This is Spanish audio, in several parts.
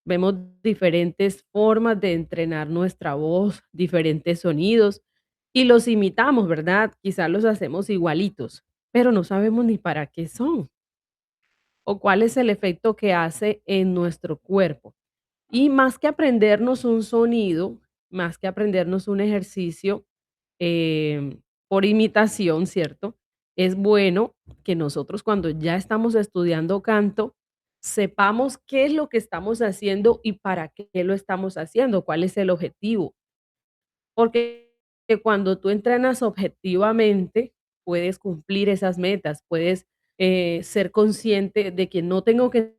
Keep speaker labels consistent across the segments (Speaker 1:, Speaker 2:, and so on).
Speaker 1: vemos diferentes formas de entrenar nuestra voz, diferentes sonidos y los imitamos, ¿verdad? Quizás los hacemos igualitos, pero no sabemos ni para qué son o cuál es el efecto que hace en nuestro cuerpo. Y más que aprendernos un sonido, más que aprendernos un ejercicio por imitación, ¿cierto? Es bueno que nosotros cuando ya estamos estudiando canto, sepamos qué es lo que estamos haciendo y para qué lo estamos haciendo, cuál es el objetivo. Porque cuando tú entrenas objetivamente, puedes cumplir esas metas, puedes ser consciente de que no tengo que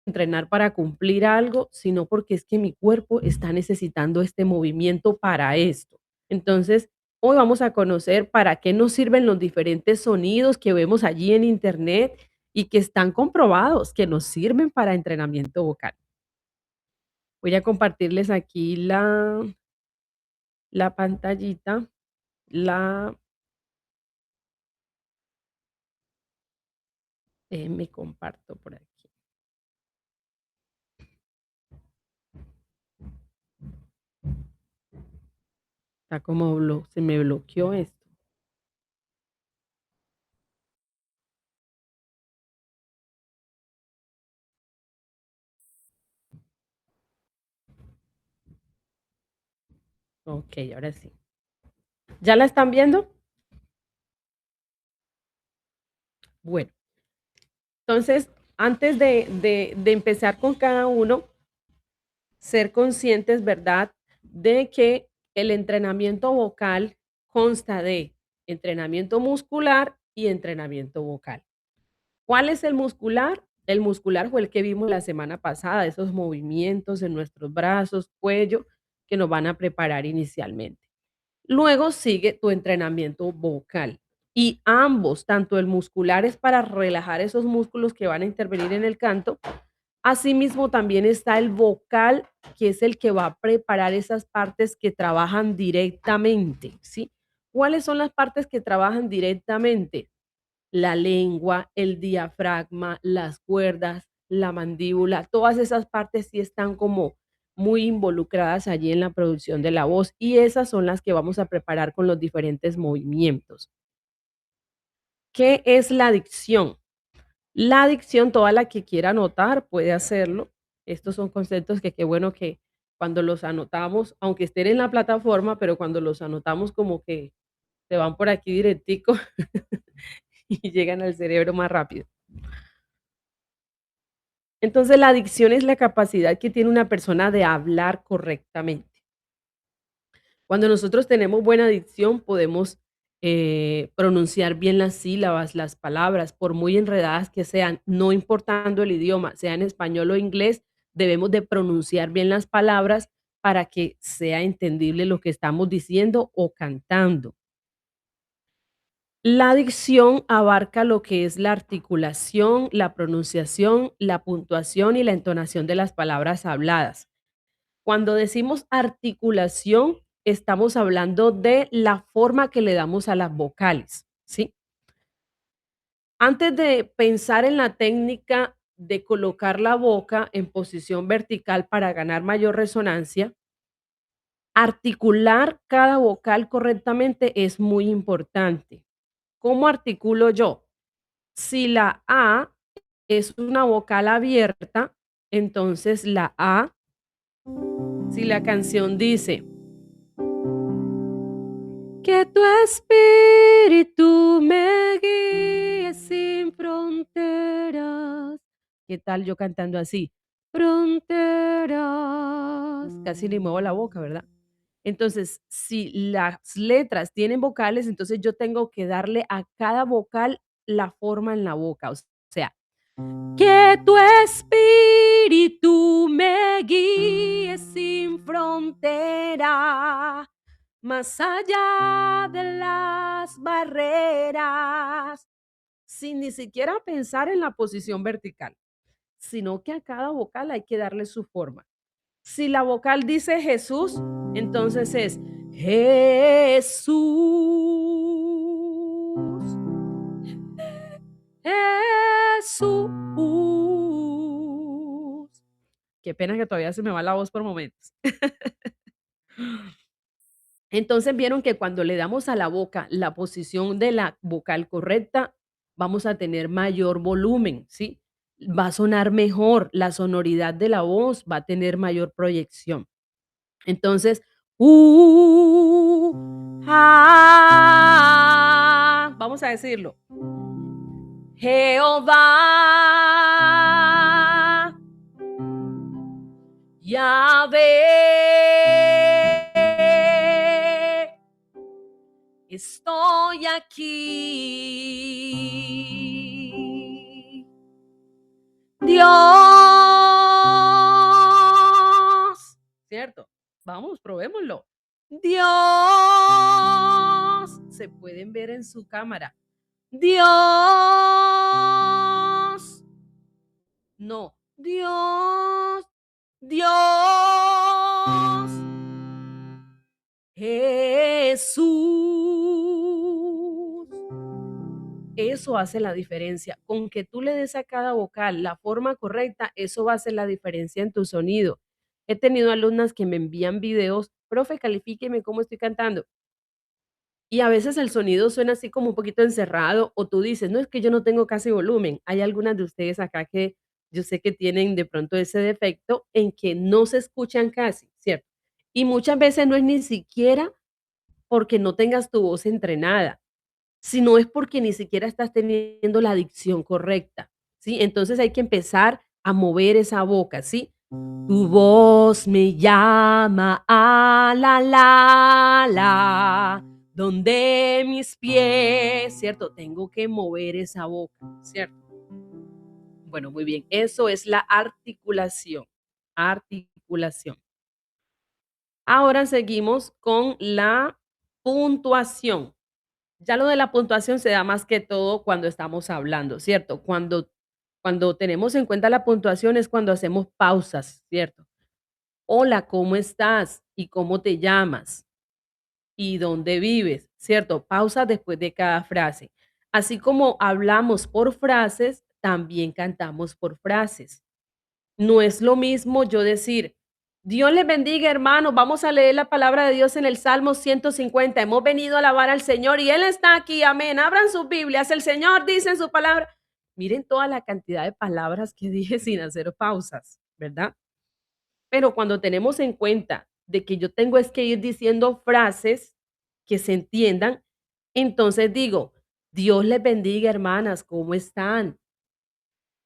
Speaker 1: entrenar para cumplir algo, sino porque es que mi cuerpo está necesitando este movimiento para esto. Entonces, hoy vamos a conocer para qué nos sirven los diferentes sonidos que vemos allí en internet y que están comprobados que nos sirven para entrenamiento vocal. Voy a compartirles aquí la pantallita, la me comparto por aquí. Está como se me bloqueó esto. Ok, ahora sí. ¿Ya la están viendo? Bueno, entonces, antes de empezar con cada uno, ser conscientes, ¿verdad?, de que el entrenamiento vocal consta de entrenamiento muscular y entrenamiento vocal. ¿Cuál es el muscular? El muscular fue el que vimos la semana pasada, esos movimientos en nuestros brazos, cuello, que nos van a preparar inicialmente. Luego sigue tu entrenamiento vocal. Y ambos, tanto el muscular es para relajar esos músculos que van a intervenir en el canto, asimismo también está el vocal, que es el que va a preparar esas partes que trabajan directamente, ¿sí? ¿Cuáles son las partes que trabajan directamente? La lengua, el diafragma, las cuerdas, la mandíbula, todas esas partes sí están como muy involucradas allí en la producción de la voz y esas son las que vamos a preparar con los diferentes movimientos. ¿Qué es la dicción? La dicción, toda la que quiera anotar puede hacerlo. Estos son conceptos que qué bueno que cuando los anotamos, aunque estén en la plataforma, pero cuando los anotamos como que se van por aquí directico y llegan al cerebro más rápido. Entonces, la dicción es la capacidad que tiene una persona de hablar correctamente. Cuando nosotros tenemos buena dicción, podemos pronunciar bien las sílabas, las palabras, por muy enredadas que sean, no importando el idioma, sea en español o inglés, debemos de pronunciar bien las palabras para que sea entendible lo que estamos diciendo o cantando. La dicción abarca lo que es la articulación, la pronunciación, la puntuación y la entonación de las palabras habladas. Cuando decimos articulación, estamos hablando de la forma que le damos a las vocales, ¿sí? Antes de pensar en la técnica de colocar la boca en posición vertical para ganar mayor resonancia, articular cada vocal correctamente es muy importante. ¿Cómo articulo yo? Si la A es una vocal abierta, entonces la A, si la canción dice que tu espíritu me guíe sin fronteras. ¿Qué tal yo cantando así? Fronteras. Casi ni muevo la boca, ¿verdad? Entonces, si las letras tienen vocales, entonces yo tengo que darle a cada vocal la forma en la boca. O sea, que tu espíritu me guíe sin frontera, más allá de las barreras, sin ni siquiera pensar en la posición vertical, sino que a cada vocal hay que darle su forma. Si la vocal dice Jesús, entonces es Jesús, Jesús. Qué pena que todavía se me va la voz por momentos. Entonces vieron que cuando le damos a la boca la posición de la vocal correcta, vamos a tener mayor volumen, ¿sí? Va a sonar mejor, la sonoridad de la voz va a tener mayor proyección. Entonces, vamos a decirlo. Jehová, Yahvé, estoy aquí. Dios, ¿cierto? Vamos, probémoslo. Dios, se pueden ver en su cámara. Dios, no, Dios, Dios, Jesús. Eso hace la diferencia. Con que tú le des a cada vocal la forma correcta, eso va a hacer la diferencia en tu sonido. He tenido alumnas que me envían videos, profe, califíqueme cómo estoy cantando. Y a veces el sonido suena así como un poquito encerrado, o tú dices: "No, es que yo no tengo casi volumen". Hay algunas de ustedes acá que yo sé que tienen de pronto ese defecto en que no se escuchan casi, ¿cierto? Y muchas veces no es ni siquiera porque no tengas tu voz entrenada, sino es porque ni siquiera estás teniendo la dicción correcta, ¿sí? Entonces hay que empezar a mover esa boca, ¿sí? Tu voz me llama a la, donde mis pies, ¿cierto? Tengo que mover esa boca, ¿cierto? Bueno, muy bien. Eso es la articulación. Articulación. Ahora seguimos con la puntuación. Ya lo de la puntuación se da más que todo cuando estamos hablando, ¿cierto? Cuando tenemos en cuenta la puntuación es cuando hacemos pausas, ¿cierto? Hola, ¿cómo estás? ¿Y cómo te llamas? ¿Y dónde vives? ¿Cierto? Pausa después de cada frase. Así como hablamos por frases, también cantamos por frases. No es lo mismo yo decir, Dios les bendiga, hermanos, vamos a leer la palabra de Dios en el Salmo 150. Hemos venido a alabar al Señor y Él está aquí, amén. Abran sus Biblias, el Señor dice en su palabra. Miren toda la cantidad de palabras que dije sin hacer pausas, ¿verdad? Pero cuando tenemos en cuenta de que yo tengo es que ir diciendo frases que se entiendan, entonces digo, Dios les bendiga, hermanas, ¿cómo están?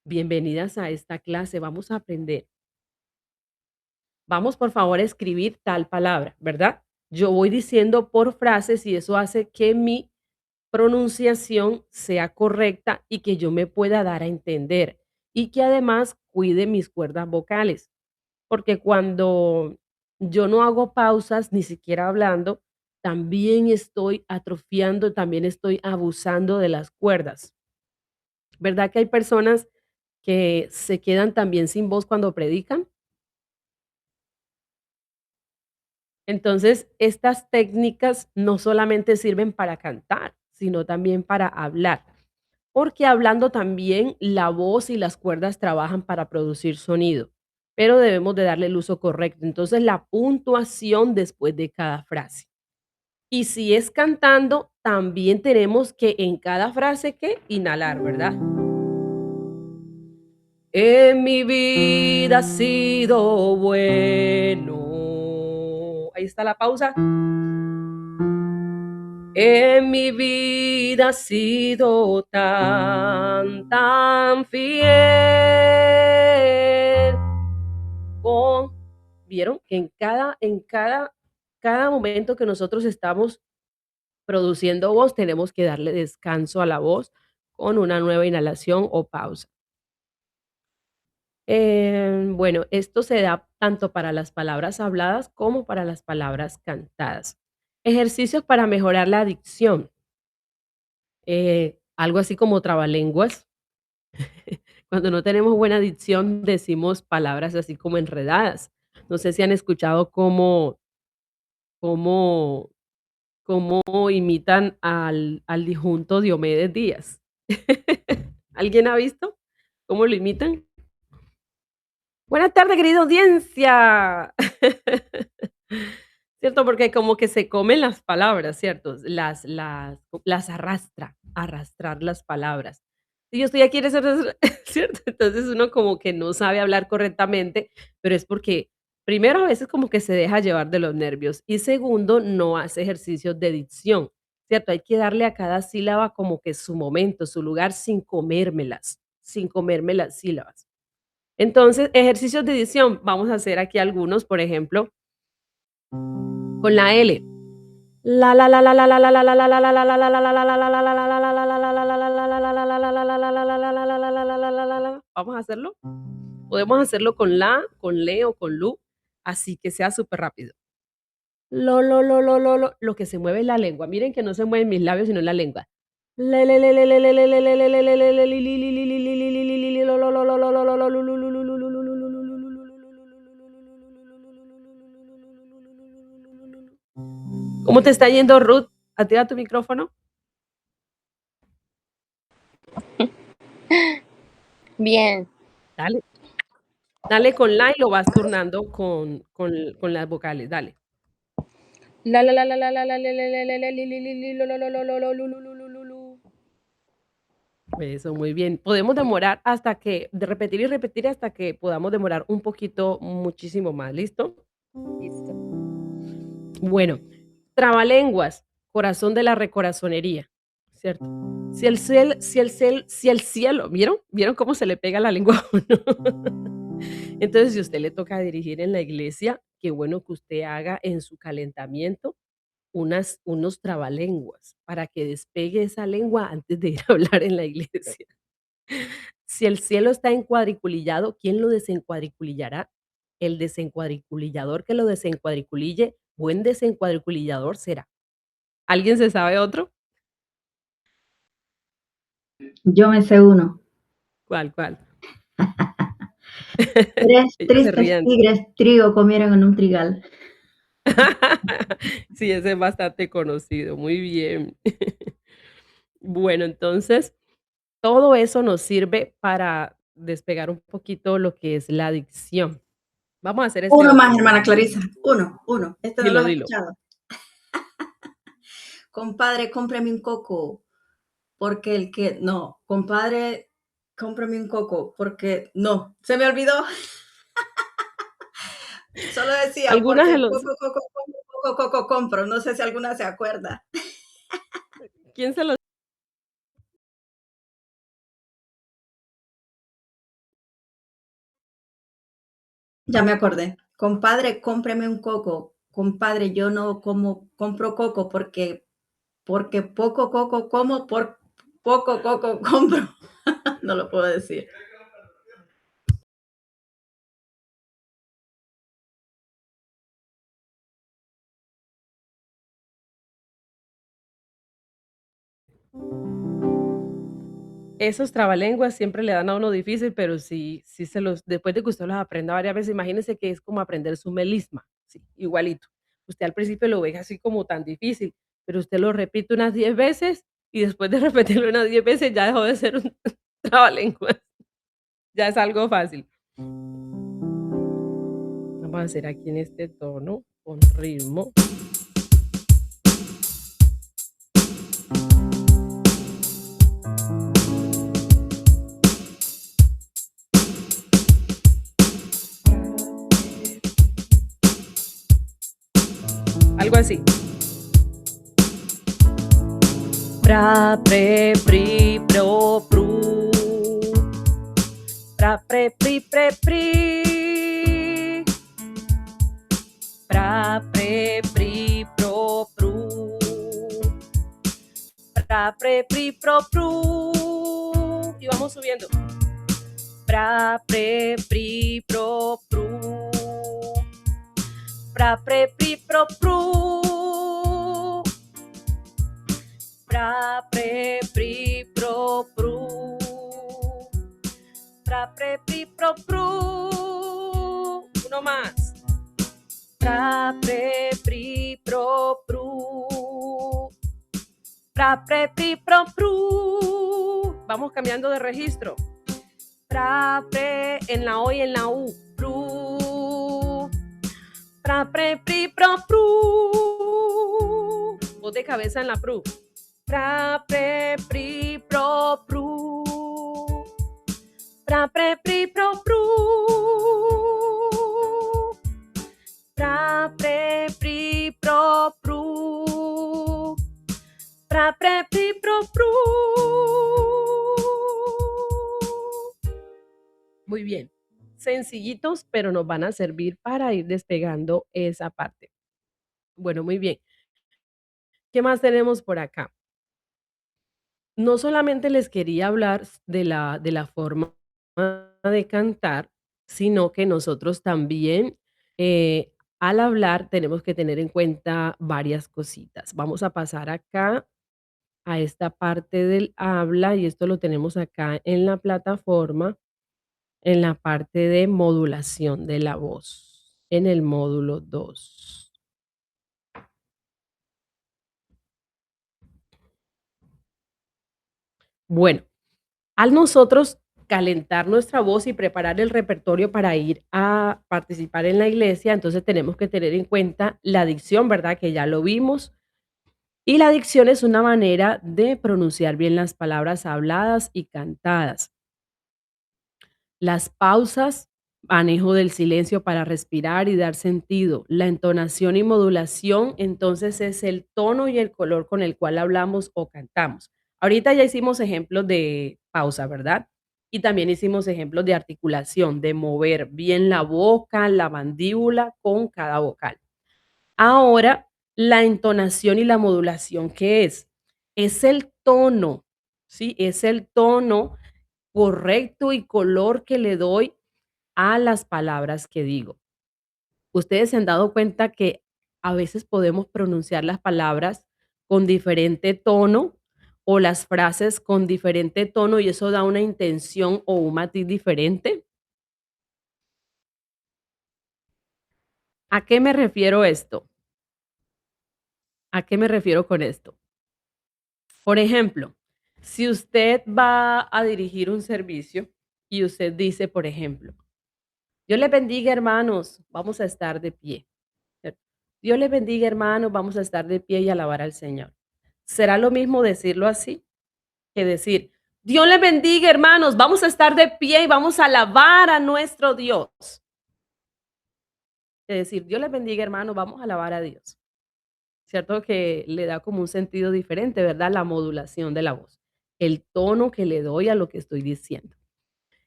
Speaker 1: Bienvenidas a esta clase, vamos a aprender. Vamos, por favor, a escribir tal palabra, ¿verdad? Yo voy diciendo por frases y eso hace que mi pronunciación sea correcta y que yo me pueda dar a entender y que además cuide mis cuerdas vocales. Porque cuando yo no hago pausas, ni siquiera hablando, también estoy atrofiando, también estoy abusando de las cuerdas. ¿Verdad que hay personas que se quedan también sin voz cuando predican? Entonces, estas técnicas no solamente sirven para cantar, sino también para hablar, porque hablando también la voz y las cuerdas trabajan para producir sonido, pero debemos de darle el uso correcto. Entonces, la puntuación después de cada frase. Y si es cantando, también tenemos que en cada frase que inhalar, ¿verdad? En mi vida ha sido bueno. Ahí está la pausa. En mi vida ha sido tan fiel. Con, ¿vieron? Que cada momento que nosotros estamos produciendo voz, tenemos que darle descanso a la voz con una nueva inhalación o pausa. Bueno, esto se da tanto para las palabras habladas como para las palabras cantadas. Ejercicios para mejorar la dicción. Algo así como trabalenguas. Cuando no tenemos buena dicción, decimos palabras así como enredadas. No sé si han escuchado cómo, cómo imitan al disjunto Diomedes Díaz. ¿Alguien ha visto cómo lo imitan? Buenas tardes, querida audiencia. ¿Cierto? Porque como que se comen las palabras, ¿cierto? Las arrastrar las palabras. Si yo estoy aquí, ¿cierto? Entonces uno como que no sabe hablar correctamente, pero es porque, primero, a veces como que se deja llevar de los nervios y segundo, no hace ejercicios de dicción, ¿cierto? Hay que darle a cada sílaba como que su momento, su lugar sin comerme las sílabas. Entonces, ejercicios de edición, vamos a hacer aquí algunos, por ejemplo, con la L. Vamos a hacerlo. Podemos hacerlo con la, con le o con lu, así que sea súper rápido. Lo que se mueve es la lengua. Miren que no se mueven mis labios, sino la lengua. ¿Cómo te está yendo, Ruth? Activa tu micrófono.
Speaker 2: Bien.
Speaker 1: Dale. Dale con la y lo vas turnando con las vocales. Dale.
Speaker 2: La la la la la la la la la la la la li li li li lo lo lo lo lo lo lu lu lu lu lu lu.
Speaker 1: Eso, muy bien. Podemos demorar hasta que, de repetir y repetir hasta que podamos demorar un poquito, muchísimo más. ¿Listo?
Speaker 2: Listo.
Speaker 1: Bueno, trabalenguas, corazón de la recorazonería, ¿cierto? Si el cielo, ¿vieron cómo se le pega la lengua a uno? Entonces, si a usted le toca dirigir en la iglesia, qué bueno que usted haga en su calentamiento unos trabalenguas para que despegue esa lengua antes de ir a hablar en la iglesia. Si el cielo está encuadriculillado, ¿quién lo desencuadriculillará? El desencuadriculillador que lo desencuadriculille, buen desencuadriculillador será. ¿Alguien se sabe otro?
Speaker 3: Yo me sé uno.
Speaker 1: ¿Cuál?
Speaker 3: 3
Speaker 1: Ellos se
Speaker 3: tristes
Speaker 1: ríen.
Speaker 3: tigres trigo comieron en un trigal.
Speaker 1: Sí, ese es bastante conocido, muy bien. Bueno, entonces, todo eso nos sirve para despegar un poquito lo que es la dicción. Vamos a hacer este
Speaker 3: Uno
Speaker 1: otro.
Speaker 3: más, hermana Clarisa. Uno. Este no lo
Speaker 1: Dilo,
Speaker 3: has
Speaker 1: dilo.
Speaker 3: escuchado. Compadre, cómprame un coco, porque el que no. Compadre, cómprame un coco, porque no. Se me olvidó. Solo decía,
Speaker 1: Algunas
Speaker 3: porque
Speaker 1: de
Speaker 3: el
Speaker 1: los
Speaker 3: coco compro. No sé si alguna se acuerda.
Speaker 1: ¿quién se los
Speaker 3: Ya me acordé. Compadre, cómprame un coco. Compadre, yo no compro coco porque poco coco como, por poco coco compro. No lo puedo decir.
Speaker 1: esos trabalenguas siempre le dan a uno difícil, pero sí se los después de que usted los aprenda varias veces, imagínese que es como aprender su melisma, sí, igualito. Usted al principio lo ve así como tan difícil, pero usted lo repite unas 10 veces y después de repetirlo unas 10 veces ya dejó de ser un trabalenguas, ya es algo fácil. Vamos a hacer aquí en este tono con ritmo. Algo así. Pra, pre, pri, pro, pru. Pra, pre, pri, pra, pre, pri, pro, pru. Pra, pre, pri, pro, pru. Y vamos subiendo. Pra, pre, pri, pro, pru. Pra, pre, pri, pro, pru. Pra, pre, pri, pro, pru. Pra, pre, pri, pro, pru. Uno más. Pra, pre, pri, pro, pru. Pra, pre, pri, pro, pru. Vamos cambiando de registro. Pra, pre, en la O y en la U. Pru. Pra, pre, pri, pro, pru. Voz de cabeza en la pru. Pra, pre, pri, pro, pru. Pra, pre, pri, pro, pru. Pra, pre, pri, pro, pru. Pra, pre, pri, pro, pru. Muy bien. Sencillitos, pero nos van a servir para ir despegando esa parte. Bueno, muy bien. ¿Qué más tenemos por acá? No solamente les quería hablar de la forma de cantar, sino que nosotros también, al hablar, tenemos que tener en cuenta varias cositas. Vamos a pasar acá a esta parte del habla, y esto lo tenemos acá en la plataforma, en la parte de modulación de la voz, en el módulo 2. Bueno, al nosotros calentar nuestra voz y preparar el repertorio para ir a participar en la iglesia, entonces tenemos que tener en cuenta la dicción, ¿verdad? Que ya lo vimos. Y la dicción es una manera de pronunciar bien las palabras habladas y cantadas. Las pausas, manejo del silencio para respirar y dar sentido. La entonación y modulación, entonces, es el tono y el color con el cual hablamos o cantamos. Ahorita ya hicimos ejemplos de pausa, ¿verdad? Y también hicimos ejemplos de articulación, de mover bien la boca, la mandíbula con cada vocal. Ahora, la entonación y la modulación, ¿qué es? Es el tono, ¿sí? Es el tono correcto y color que le doy a las palabras que digo. Ustedes se han dado cuenta que a veces podemos pronunciar las palabras con diferente tono o las frases con diferente tono, y eso da una intención o un matiz diferente. ¿A qué me refiero esto? ¿A qué me refiero con esto? Por ejemplo, si usted va a dirigir un servicio y usted dice, por ejemplo, Dios les bendiga, hermanos, vamos a estar de pie. ¿Cierto? Dios les bendiga, hermanos, vamos a estar de pie y alabar al Señor. ¿Será lo mismo decirlo así que decir, Dios les bendiga, hermanos, vamos a estar de pie y vamos a alabar a nuestro Dios? Es decir, Dios les bendiga, hermanos, vamos a alabar a Dios. ¿Cierto? Que le da como un sentido diferente, ¿verdad? La modulación de la voz, el tono que le doy a lo que estoy diciendo.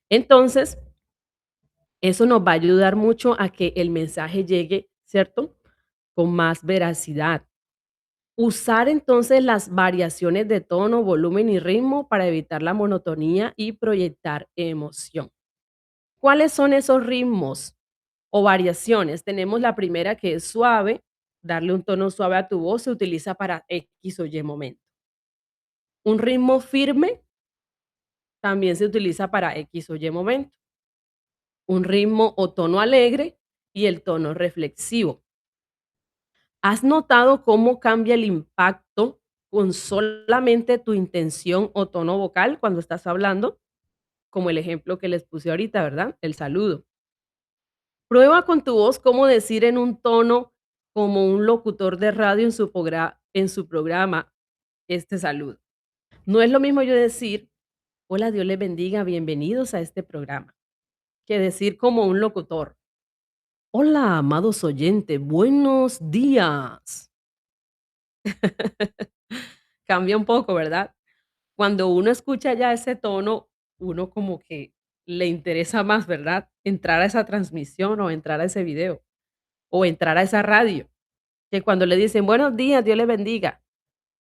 Speaker 1: Entonces, eso nos va a ayudar mucho a que el mensaje llegue, ¿cierto? Con más veracidad. Usar entonces las variaciones de tono, volumen y ritmo para evitar la monotonía y proyectar emoción. ¿Cuáles son esos ritmos o variaciones? Tenemos la primera, que es suave. Darle un tono suave a tu voz se utiliza para X o Y momento. Un ritmo firme también se utiliza para X o Y momento. Un ritmo o tono alegre y el tono reflexivo. ¿Has notado cómo cambia el impacto con solamente tu intención o tono vocal cuando estás hablando? Como el ejemplo que les puse ahorita, ¿verdad? El saludo. Prueba con tu voz cómo decir en un tono como un locutor de radio en su programa este saludo. No es lo mismo yo decir, hola, Dios les bendiga, bienvenidos a este programa, que decir como un locutor, hola, amados oyentes, buenos días. Cambia un poco, ¿verdad? Cuando uno escucha ya ese tono, uno como que le interesa más, ¿verdad? Entrar a esa transmisión o entrar a ese video o entrar a esa radio, que cuando le dicen buenos días, Dios les bendiga,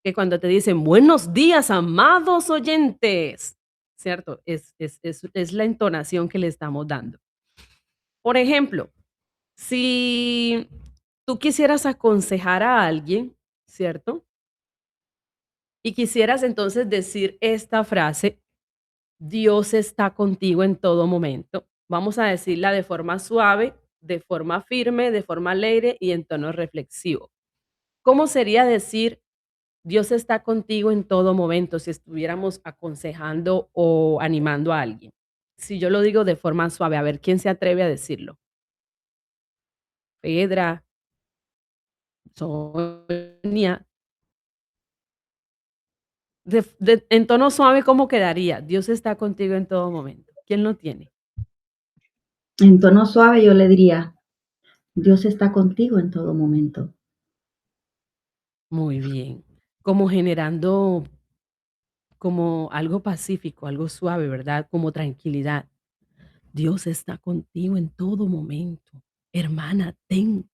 Speaker 1: que cuando te dicen buenos días, amados oyentes, ¿cierto? Es la entonación que le estamos dando. Por ejemplo, si tú quisieras aconsejar a alguien, ¿cierto? Y quisieras entonces decir esta frase, Dios está contigo en todo momento. Vamos a decirla de forma suave, de forma firme, de forma alegre y en tono reflexivo. ¿Cómo sería decir Dios está contigo en todo momento si estuviéramos aconsejando o animando a alguien? Si yo lo digo de forma suave, a ver quién se atreve a decirlo. Pedra, Sonia, en tono suave, ¿cómo quedaría? Dios está contigo en todo momento. ¿Quién lo tiene?
Speaker 3: En tono suave yo le diría, Dios está contigo en todo momento.
Speaker 1: Muy bien. Como generando como algo pacífico, algo suave, ¿verdad? Como tranquilidad. Dios está contigo en todo momento. Hermana, ten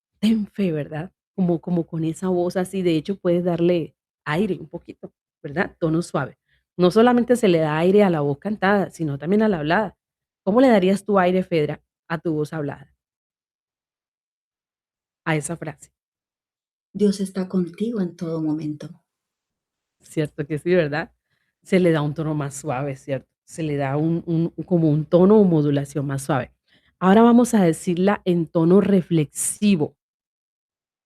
Speaker 1: fe, ¿verdad? Como con esa voz así, de hecho, puedes darle aire un poquito, ¿verdad? Tono suave. No solamente se le da aire a la voz cantada, sino también a la hablada. ¿Cómo le darías tu aire, Fedra, a tu voz hablada, a esa frase?
Speaker 3: Dios está contigo en todo momento.
Speaker 1: Cierto que sí, ¿verdad? Se le da un tono más suave, ¿cierto? Se le da como un tono o modulación más suave. Ahora vamos a decirla en tono reflexivo.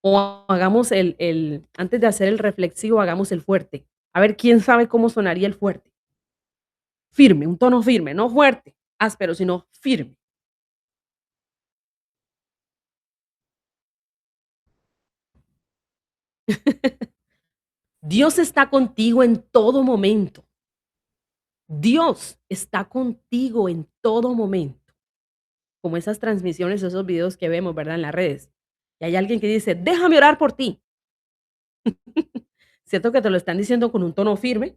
Speaker 1: O hagamos antes de hacer el reflexivo, hagamos el fuerte. A ver, ¿quién sabe cómo sonaría el fuerte? Firme, un tono firme, no fuerte, áspero, sino firme. Dios está contigo en todo momento. Dios está contigo en todo momento. Como esas transmisiones, esos videos que vemos, ¿verdad? En las redes. Y hay alguien que dice, déjame orar por ti. ¿Cierto que te lo están diciendo con un tono firme?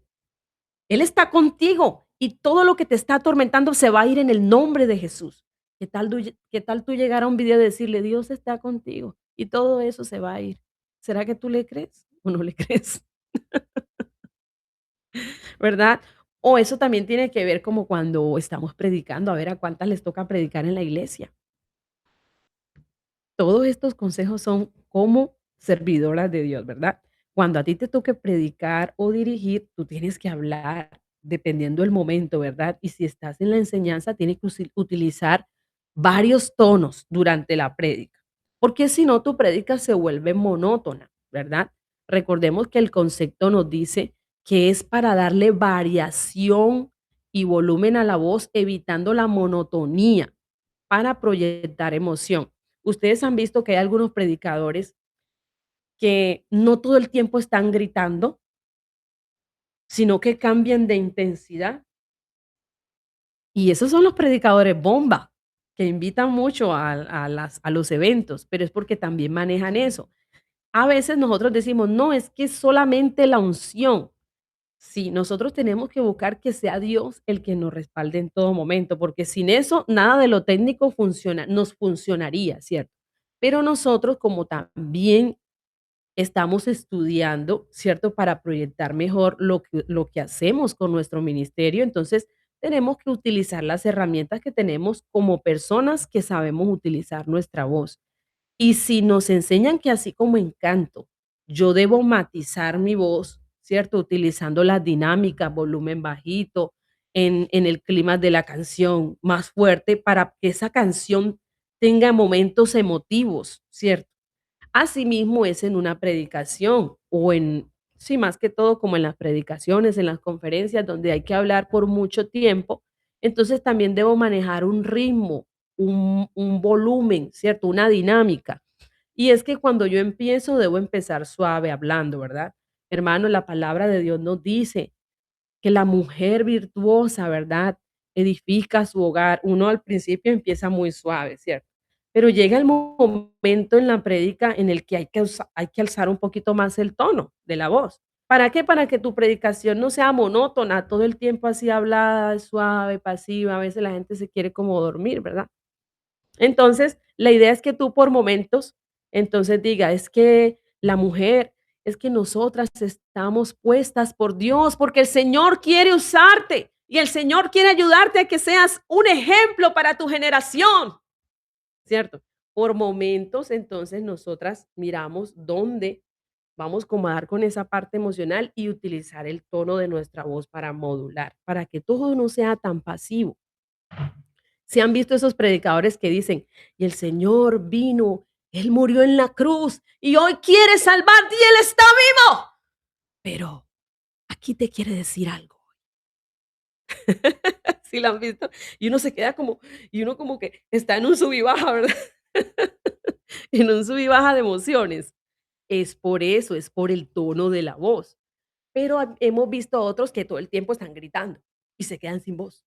Speaker 1: Él está contigo y todo lo que te está atormentando se va a ir en el nombre de Jesús. ¿Qué tal tú llegar a un video y decirle, Dios está contigo y todo eso se va a ir? ¿Será que tú le crees o no le crees? ¿Verdad? O eso también tiene que ver como cuando estamos predicando, a ver a cuántas les toca predicar en la iglesia. Todos estos consejos son como servidoras de Dios, ¿verdad? Cuando a ti te toque predicar o dirigir, tú tienes que hablar dependiendo del momento, ¿verdad? Y si estás en la enseñanza, tienes que utilizar varios tonos durante la prédica, porque si no, tu prédica se vuelve monótona, ¿verdad? Recordemos que el concepto nos dice que es para darle variación y volumen a la voz, evitando la monotonía para proyectar emoción. Ustedes han visto que hay algunos predicadores que no todo el tiempo están gritando, sino que cambian de intensidad. Y esos son los predicadores bomba, que invitan mucho a los eventos, pero es porque también manejan eso. A veces nosotros decimos, no, es que es solamente la unción. Sí, nosotros tenemos que buscar que sea Dios el que nos respalde en todo momento, porque sin eso nada de lo técnico nos funcionaría, ¿cierto? Pero nosotros como también estamos estudiando, ¿cierto? Para proyectar mejor lo que hacemos con nuestro ministerio, entonces tenemos que utilizar las herramientas que tenemos como personas que sabemos utilizar nuestra voz. Y si nos enseñan que así como en canto, yo debo matizar mi voz, ¿cierto? Utilizando las dinámicas, volumen bajito, en el clima de la canción más fuerte para que esa canción tenga momentos emotivos, ¿cierto? Asimismo es en una predicación o sí, más que todo como en las predicaciones, en las conferencias donde hay que hablar por mucho tiempo, entonces también debo manejar un ritmo, un volumen, ¿cierto? Una dinámica. Y es que cuando yo empiezo, debo empezar suave hablando, ¿verdad? Hermano, la palabra de Dios nos dice que la mujer virtuosa, ¿verdad? Edifica su hogar. Uno al principio empieza muy suave, ¿cierto? Pero llega el momento en la prédica en el que hay que alzar un poquito más el tono de la voz. ¿Para qué? Para que tu predicación no sea monótona, todo el tiempo así hablada, suave, pasiva. A veces la gente se quiere como dormir, ¿verdad? Entonces, la idea es que tú por momentos, entonces diga, es que la mujer, es que nosotras estamos puestas por Dios, porque el Señor quiere usarte y el Señor quiere ayudarte a que seas un ejemplo para tu generación, ¿cierto? Por momentos, entonces, nosotras miramos dónde vamos como a dar con esa parte emocional y utilizar el tono de nuestra voz para modular, para que todo no sea tan pasivo. ¿Se han visto esos predicadores que dicen, y el Señor vino, Él murió en la cruz y hoy quiere salvarte y Él está vivo? Pero aquí te quiere decir algo. ¿Sí lo han visto? Y uno se queda como, y uno como que está en un sub y baja, ¿verdad? En un sub y baja de emociones. Es por eso, es por el tono de la voz. Pero hemos visto otros que todo el tiempo están gritando y se quedan sin voz.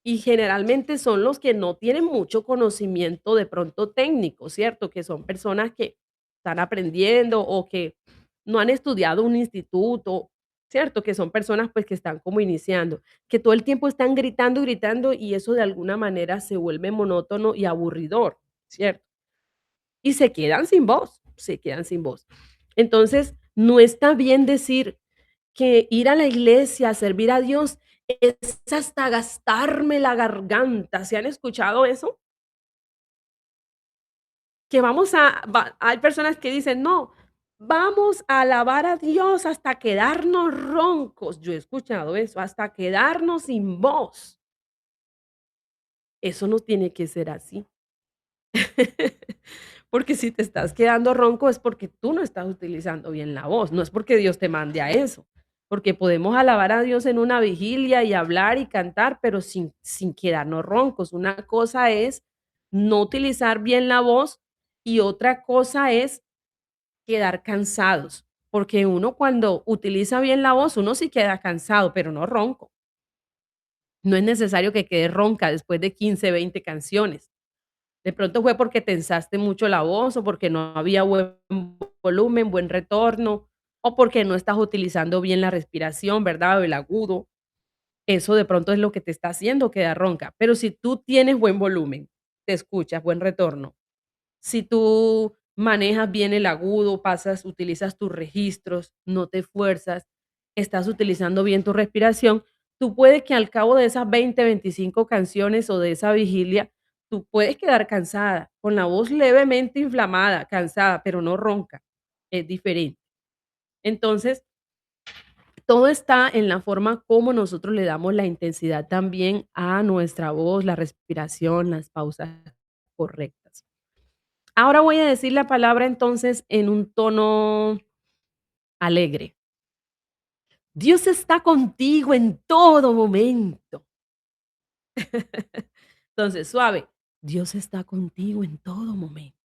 Speaker 1: Y generalmente son los que no tienen mucho conocimiento de pronto técnico, ¿cierto? Que son personas que están aprendiendo o que no han estudiado un instituto, ¿cierto? Que son personas pues que están como iniciando, que todo el tiempo están gritando, gritando y eso de alguna manera se vuelve monótono y aburridor, ¿cierto? Y se quedan sin voz, se quedan sin voz. Entonces, no está bien decir que ir a la iglesia a servir a Dios es hasta gastarme la garganta. ¿Se han escuchado eso? Que vamos a hay personas que dicen: "No, vamos a alabar a Dios hasta quedarnos roncos". Yo he escuchado eso, hasta quedarnos sin voz. Eso no tiene que ser así. Porque si te estás quedando ronco es porque tú no estás utilizando bien la voz, no es porque Dios te mande a eso. Porque podemos alabar a Dios en una vigilia y hablar y cantar, pero sin quedarnos roncos. Una cosa es no utilizar bien la voz y otra cosa es quedar cansados. Porque uno cuando utiliza bien la voz, uno sí queda cansado, pero no ronco. No es necesario que quede ronca después de 15, 20 canciones. De pronto fue porque tensaste mucho la voz o porque no había buen volumen, buen retorno, o porque no estás utilizando bien la respiración, ¿verdad? O el agudo. Eso de pronto es lo que te está haciendo quedar ronca. Pero si tú tienes buen volumen, te escuchas, buen retorno, si tú manejas bien el agudo, utilizas tus registros, no te fuerzas, estás utilizando bien tu respiración, tú puedes que al cabo de esas 20, 25 canciones o de esa vigilia, tú puedes quedar cansada, con la voz levemente inflamada, cansada, pero no ronca, es diferente. Entonces, todo está en la forma como nosotros le damos la intensidad también a nuestra voz, la respiración, las pausas correctas. Ahora voy a decir la palabra entonces en un tono alegre. Dios está contigo en todo momento. Entonces, suave. Dios está contigo en todo momento.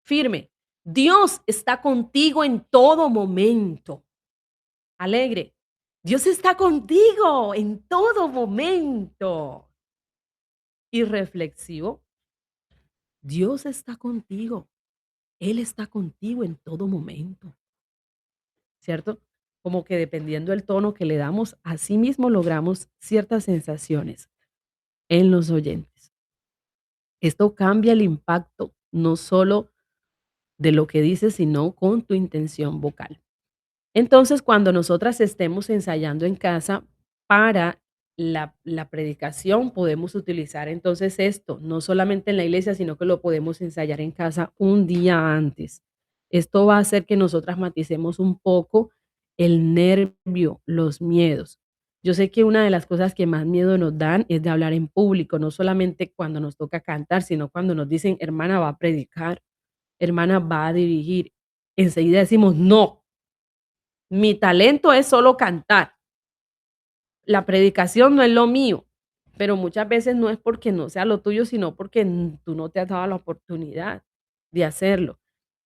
Speaker 1: Firme. Dios está contigo en todo momento. Alegre. Dios está contigo en todo momento. Y reflexivo. Dios está contigo. Él está contigo en todo momento. ¿Cierto? Como que dependiendo del tono que le damos, así mismo logramos ciertas sensaciones en los oyentes. Esto cambia el impacto, no solo de lo que dices, sino con tu intención vocal. Entonces, cuando nosotras estemos ensayando en casa para la predicación, podemos utilizar entonces esto, no solamente en la iglesia, sino que lo podemos ensayar en casa un día antes. Esto va a hacer que nosotras maticemos un poco el nervio, los miedos. Yo sé que una de las cosas que más miedo nos dan es de hablar en público, no solamente cuando nos toca cantar, sino cuando nos dicen, hermana, va a predicar, hermana, va a dirigir. Enseguida decimos, no, mi talento es solo cantar. La predicación no es lo mío, pero muchas veces no es porque no sea lo tuyo, sino porque tú no te has dado la oportunidad de hacerlo.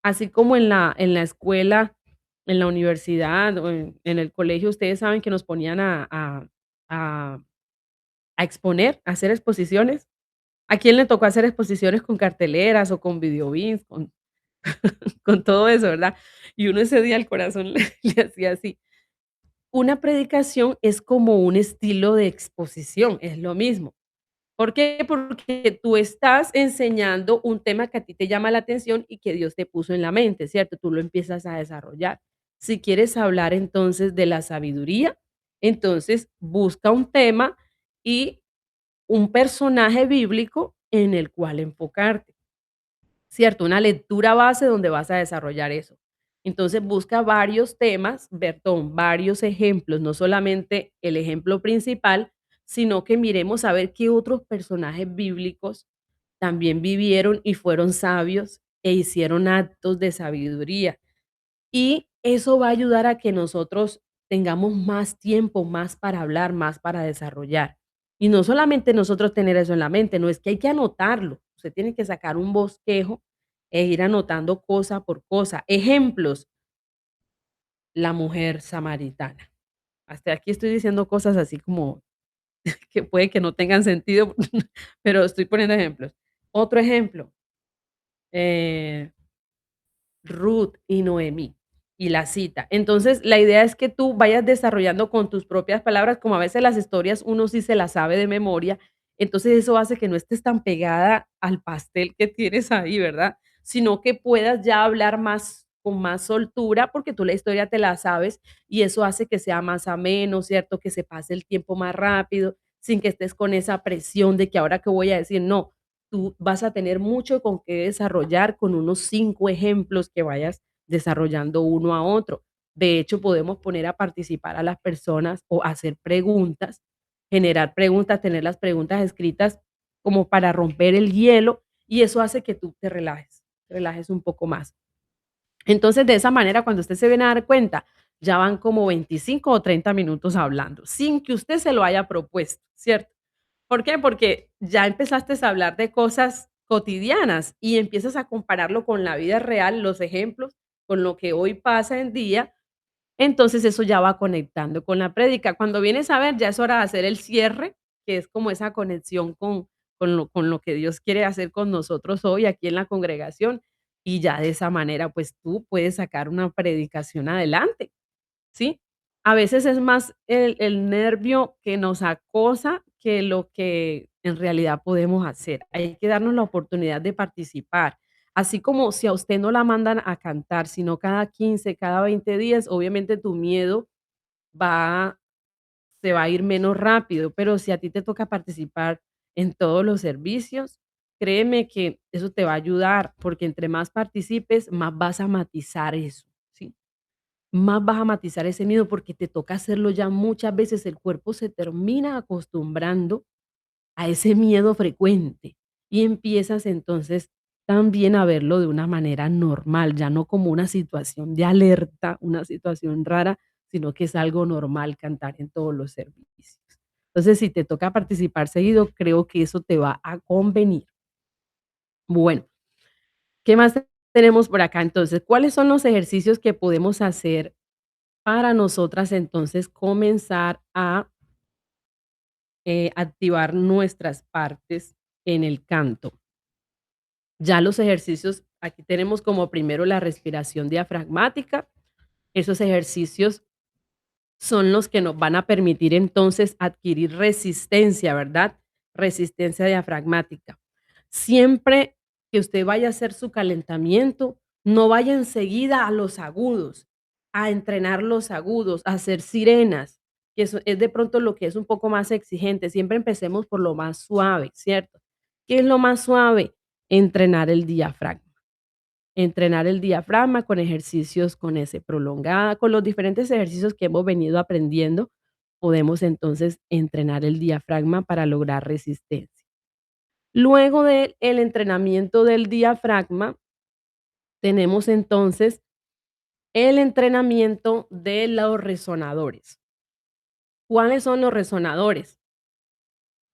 Speaker 1: Así como en la escuela, en la universidad o en el colegio, ustedes saben que nos ponían a, a exponer, a hacer exposiciones. ¿A quién le tocó hacer exposiciones con carteleras o con videobins, con todo eso, verdad? Y uno ese día el corazón le hacía así. Una predicación es como un estilo de exposición, es lo mismo. ¿Por qué? Porque tú estás enseñando un tema que a ti te llama la atención y que Dios te puso en la mente, ¿cierto? Tú lo empiezas a desarrollar. Si quieres hablar entonces de la sabiduría, entonces busca un tema y un personaje bíblico en el cual enfocarte. ¿Cierto? Una lectura base donde vas a desarrollar eso. Entonces busca varios temas, perdón, varios ejemplos, no solamente el ejemplo principal, sino que miremos a ver qué otros personajes bíblicos también vivieron y fueron sabios e hicieron actos de sabiduría. Y eso va a ayudar a que nosotros tengamos más tiempo, más para hablar, más para desarrollar. Y no solamente nosotros tener eso en la mente, no es que hay que anotarlo. Usted tiene que sacar un bosquejo e ir anotando cosa por cosa. Ejemplos, la mujer samaritana. Hasta aquí estoy diciendo cosas así como que puede que no tengan sentido, pero estoy poniendo ejemplos. Otro ejemplo, eh, Ruth y Noemí, y la cita. Entonces, la idea es que tú vayas desarrollando con tus propias palabras, como a veces las historias uno sí se las sabe de memoria, entonces eso hace que no estés tan pegada al pastel que tienes ahí, ¿verdad? Sino que puedas ya hablar más con más soltura, porque tú la historia te la sabes y eso hace que sea más ameno, ¿cierto? Que se pase el tiempo más rápido, sin que estés con esa presión de que ahora qué voy a decir, no, tú vas a tener mucho con qué desarrollar con unos 5 ejemplos que vayas desarrollando uno a otro. De hecho, podemos poner a participar a las personas o hacer preguntas, generar preguntas, tener las preguntas escritas como para romper el hielo y eso hace que tú te relajes un poco más. Entonces, de esa manera, cuando usted se viene a dar cuenta, ya van como 25 o 30 minutos hablando, sin que usted se lo haya propuesto, ¿cierto? ¿Por qué? Porque ya empezaste a hablar de cosas cotidianas y empiezas a compararlo con la vida real, los ejemplos, con lo que hoy pasa en día, entonces eso ya va conectando con la prédica. Cuando vienes a ver, ya es hora de hacer el cierre, que es como esa conexión con lo que Dios quiere hacer con nosotros hoy aquí en la congregación, y ya de esa manera, pues tú puedes sacar una predicación adelante. ¿Sí? A veces es más el nervio que nos acosa que lo que en realidad podemos hacer. Hay que darnos la oportunidad de participar. Así como si a usted no la mandan a cantar, sino cada 15 cada 20 días, obviamente tu miedo va se va a ir menos rápido, pero si a ti te toca participar en todos los servicios, créeme que eso te va a ayudar, porque entre más participes, más vas a matizar eso, ¿sí? Más vas a matizar ese miedo porque te toca hacerlo ya muchas veces, el cuerpo se termina acostumbrando a ese miedo frecuente y empiezas entonces también a verlo de una manera normal, ya no como una situación de alerta, una situación rara, sino que es algo normal cantar en todos los servicios. Entonces, si te toca participar seguido, creo que eso te va a convenir. Bueno, ¿qué más tenemos por acá? Entonces, ¿cuáles son los ejercicios que podemos hacer para nosotras entonces comenzar a activar nuestras partes en el canto? Ya los ejercicios, aquí tenemos como primero la respiración diafragmática. Esos ejercicios son los que nos van a permitir entonces adquirir resistencia, ¿verdad? Resistencia diafragmática. Siempre que usted vaya a hacer su calentamiento, no vaya enseguida a los agudos, a entrenar los agudos, a hacer sirenas, que eso es de pronto lo que es un poco más exigente. Siempre empecemos por lo más suave, ¿cierto? ¿Qué es lo más suave? Entrenar el diafragma. Entrenar el diafragma con ejercicios con ese prolongada, con los diferentes ejercicios que hemos venido aprendiendo, podemos entonces entrenar el diafragma para lograr resistencia. Luego del entrenamiento del diafragma, tenemos entonces el entrenamiento de los resonadores. ¿Cuáles son los resonadores?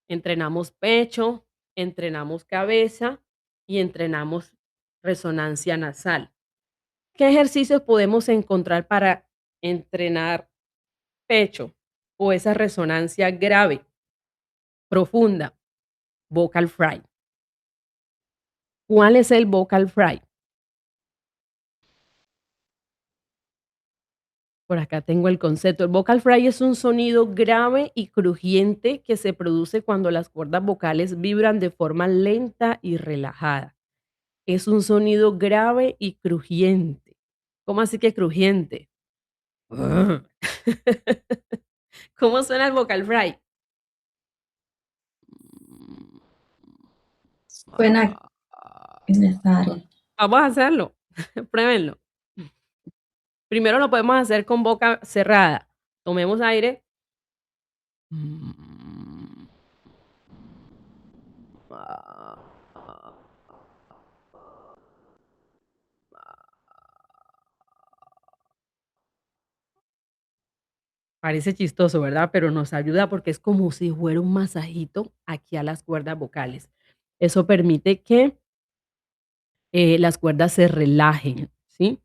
Speaker 1: Entrenamos pecho, entrenamos cabeza y entrenamos resonancia nasal. ¿Qué ejercicios podemos encontrar para entrenar pecho o esa resonancia grave, profunda? Vocal fry. ¿Cuál es el vocal fry? Por acá tengo el concepto. El vocal fry es un sonido grave y crujiente que se produce cuando las cuerdas vocales vibran de forma lenta y relajada. Es un sonido grave y crujiente. ¿Cómo así que crujiente? ¿Cómo suena el vocal fry?
Speaker 3: Suena en esta área.
Speaker 1: Vamos a hacerlo. Pruébenlo. Primero lo podemos hacer con boca cerrada. Tomemos aire. Parece chistoso, ¿verdad? Pero nos ayuda porque es como si fuera un masajito aquí a las cuerdas vocales. Eso permite que las cuerdas se relajen, ¿sí?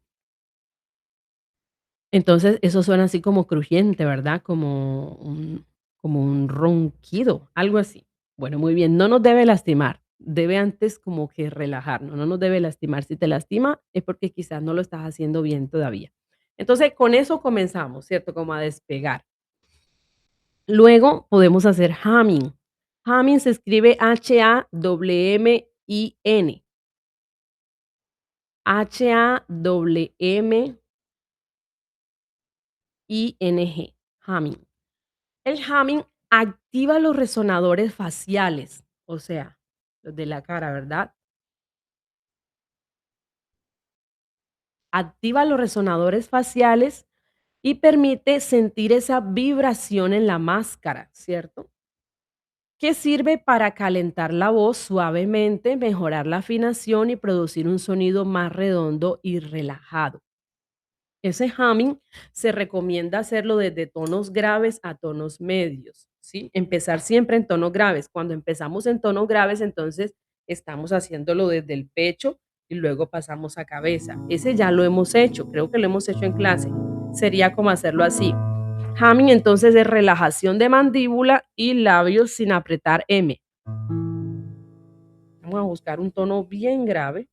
Speaker 1: Entonces, eso suena así como crujiente, ¿verdad? Como un ronquido, algo así. Bueno, muy bien, no nos debe lastimar, debe antes como que relajarnos, no nos debe lastimar. Si te lastima, es porque quizás no lo estás haciendo bien todavía. Entonces, con eso comenzamos, ¿cierto? Como a despegar. Luego podemos hacer humming. Humming se escribe H-A-M-M-I-N. H-A-M-M-I-N-G. Humming. El humming activa los resonadores faciales, o sea, los de la cara, ¿verdad? Activa los resonadores faciales y permite sentir esa vibración en la máscara, ¿cierto? Que sirve para calentar la voz suavemente, mejorar la afinación y producir un sonido más redondo y relajado. Ese humming se recomienda hacerlo desde tonos graves a tonos medios, ¿sí? Empezar siempre en tonos graves. Cuando empezamos en tonos graves, entonces estamos haciéndolo desde el pecho y luego pasamos a cabeza. Ese ya lo hemos hecho, creo que lo hemos hecho en clase. Sería como hacerlo así. Humming entonces es relajación de mandíbula y labios sin apretar M. Vamos a buscar un tono bien grave.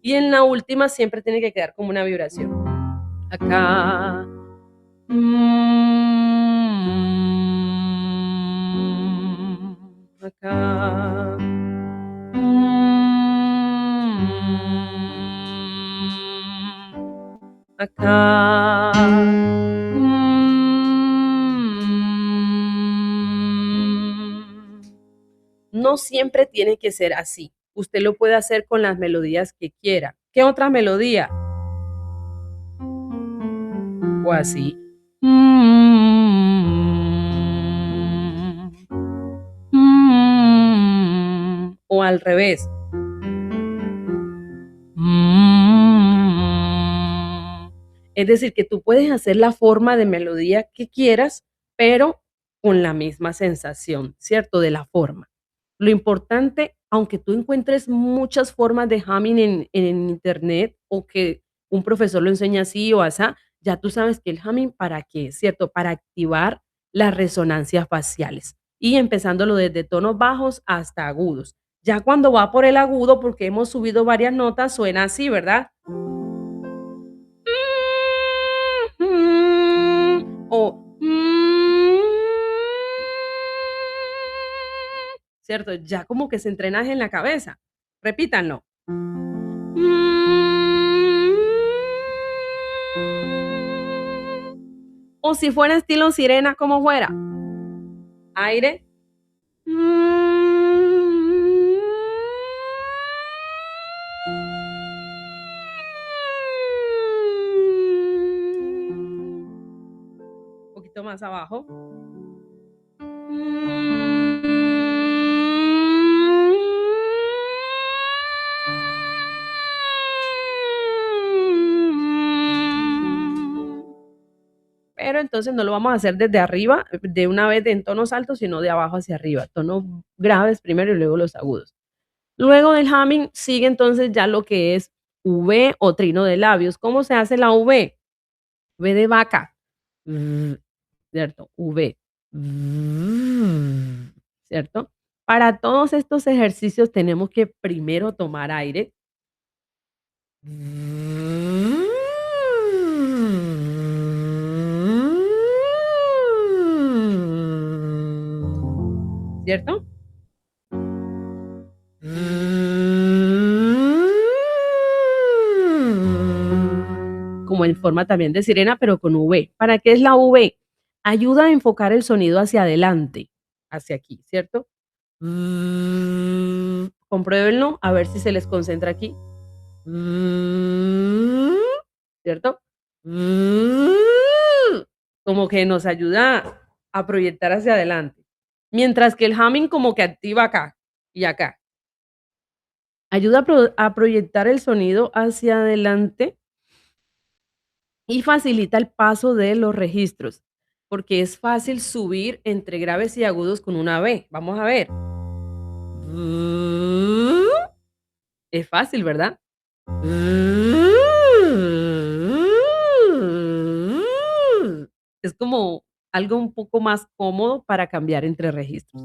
Speaker 1: Y en la última siempre tiene que quedar como una vibración. Acá. Acá. Acá. No siempre tiene que ser así. Usted lo puede hacer con las melodías que quiera. ¿Qué otra melodía? O así. O al revés. Es decir, que tú puedes hacer la forma de melodía que quieras, pero con la misma sensación, ¿cierto? De la forma. Lo importante, aunque tú encuentres muchas formas de humming en internet o que un profesor lo enseña así o así, ya tú sabes que el humming para qué es, ¿cierto? Para activar las resonancias faciales y empezándolo desde tonos bajos hasta agudos. Ya cuando va por el agudo, porque hemos subido varias notas, suena así, ¿verdad? O ¿cierto? Ya como que se entrena en la cabeza. Repítanlo. O si fuera estilo sirena, ¿cómo fuera? Aire. Un poquito más abajo. Pero entonces no lo vamos a hacer desde arriba, de una vez en tonos altos, sino de abajo hacia arriba. Tonos graves primero y luego los agudos. Luego del humming sigue entonces ya lo que es V o trino de labios. ¿Cómo se hace la V? V de vaca. ¿Cierto? V. ¿Cierto? Para todos estos ejercicios tenemos que primero tomar aire. ¿Cierto? Como en forma también de sirena, pero con V. ¿Para qué es la V? Ayuda a enfocar el sonido hacia adelante, hacia aquí, ¿cierto? Compruébenlo, a ver si se les concentra aquí. ¿Cierto? Como que nos ayuda a proyectar hacia adelante. Mientras que el humming como que activa acá y acá. Ayuda a proyectar el sonido hacia adelante y facilita el paso de los registros, porque es fácil subir entre graves y agudos con una B. Vamos a ver. Es fácil, ¿verdad? Es como algo un poco más cómodo para cambiar entre registros.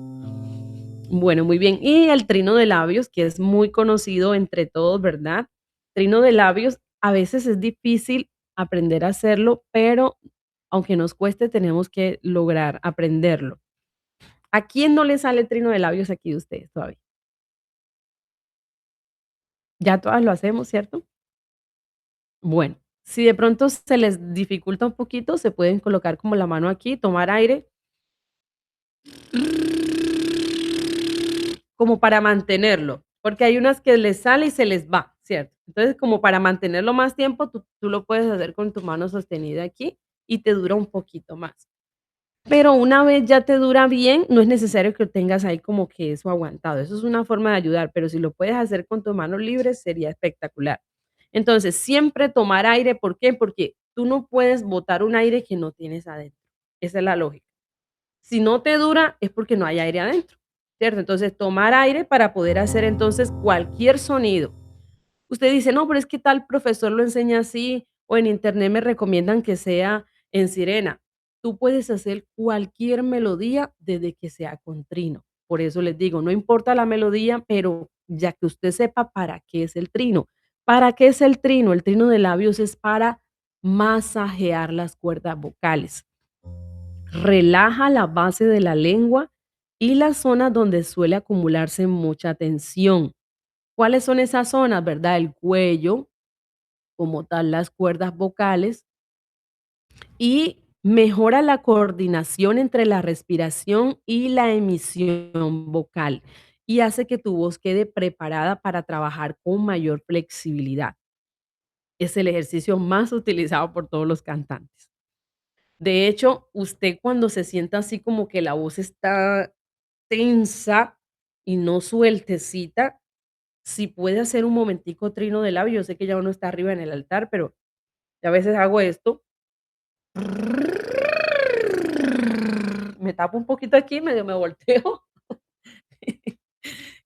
Speaker 1: Bueno, muy bien. Y el trino de labios, que es muy conocido entre todos, ¿verdad? Trino de labios, a veces es difícil aprender a hacerlo, pero aunque nos cueste, tenemos que lograr aprenderlo. ¿A quién no le sale trino de labios aquí de ustedes todavía? Ya todas lo hacemos, ¿cierto? Bueno, si de pronto se les dificulta un poquito, se pueden colocar como la mano aquí, tomar aire, como para mantenerlo, porque hay unas que les sale y se les va, ¿cierto? Entonces, como para mantenerlo más tiempo, tú lo puedes hacer con tu mano sostenida aquí y te dura un poquito más. Pero una vez ya te dura bien, no es necesario que tengas ahí como que eso aguantado. Eso es una forma de ayudar, pero si lo puedes hacer con tus manos libres, sería espectacular. Entonces, siempre tomar aire, ¿por qué? Porque tú no puedes botar un aire que no tienes adentro. Esa es la lógica. Si no te dura, es porque no hay aire adentro, ¿cierto? Entonces, tomar aire para poder hacer entonces cualquier sonido. Usted dice, no, pero es que tal profesor lo enseña así, o en internet me recomiendan que sea en sirena. Tú puedes hacer cualquier melodía desde que sea con trino. Por eso les digo, no importa la melodía, pero ya que usted sepa para qué es el trino. ¿Para qué es el trino? El trino de labios es para masajear las cuerdas vocales. Relaja la base de la lengua y las zonas donde suele acumularse mucha tensión. ¿Cuáles son esas zonas, verdad? El cuello, como tal las cuerdas vocales, y mejora la coordinación entre la respiración y la emisión vocal, y hace que tu voz quede preparada para trabajar con mayor flexibilidad. Es el ejercicio más utilizado por todos los cantantes. De hecho, usted cuando se sienta así como que la voz está tensa y no sueltecita, si puede hacer un momentico trino de labio, yo sé que ya uno está arriba en el altar, pero yo a veces hago esto. Me tapo un poquito aquí, medio me volteo